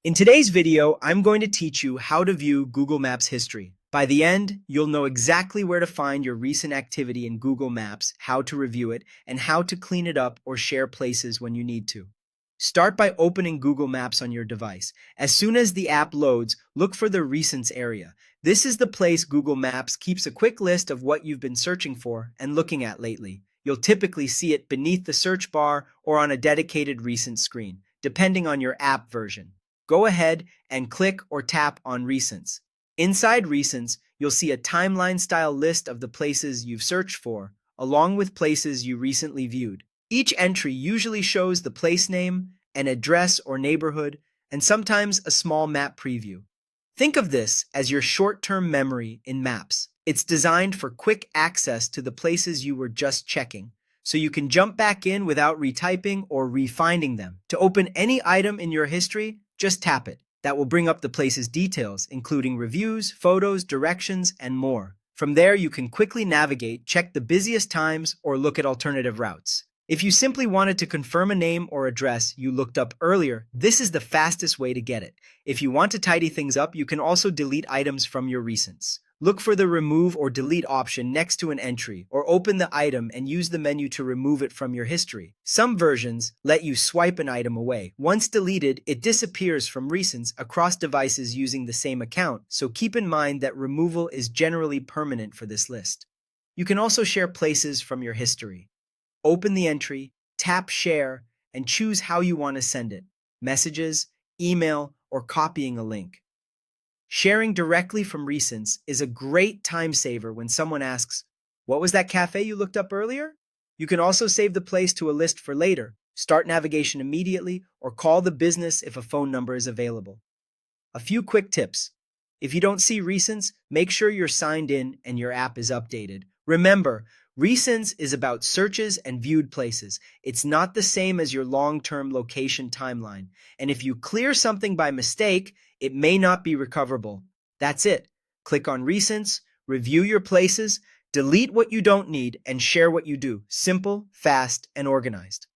In today's video, I'm going to teach you how to view Google Maps history. By the end, you'll know exactly where to find your recent activity in Google Maps, how to review it, and how to clean it up or share places when you need to. Start by opening Google Maps on your device. As soon as the app loads, look for the Recents area. This is the place Google Maps keeps a quick list of what you've been searching for and looking at lately. You'll typically see it beneath the search bar or on a dedicated Recent screen, depending on your app version. Go ahead and click or tap on Recents. Inside Recents, you'll see a timeline-style list of the places you've searched for, along with places you recently viewed. Each entry usually shows the place name, an address or neighborhood, and sometimes a small map preview. Think of this as your short-term memory in Maps. It's designed for quick access to the places you were just checking, so you can jump back in without retyping or refinding them. To open any item in your history, just tap it. That will bring up the place's details, including reviews, photos, directions, and more. From there, you can quickly navigate, check the busiest times, or look at alternative routes. If you simply wanted to confirm a name or address you looked up earlier, this is the fastest way to get it. If you want to tidy things up, you can also delete items from your recents. Look for the Remove or Delete option next to an entry, or open the item and use the menu to remove it from your history. Some versions let you swipe an item away. Once deleted, it disappears from recents across devices using the same account, so keep in mind that removal is generally permanent for this list. You can also share places from your history. Open the entry, tap Share, and choose how you want to send it: messages, email, or copying a link. Sharing directly from recents is a great time saver when someone asks, "What was that cafe you looked up earlier?" You can also save the place to a list for later, start navigation immediately, or call the business if a phone number is available. A few quick tips. If you don't see recents, make sure you're signed in and your app is updated. Remember, recents is about searches and viewed places. It's not the same as your long-term location timeline. And if you clear something by mistake, it may not be recoverable. That's it. Click on Recents, review your places, delete what you don't need, and share what you do. Simple, fast, and organized.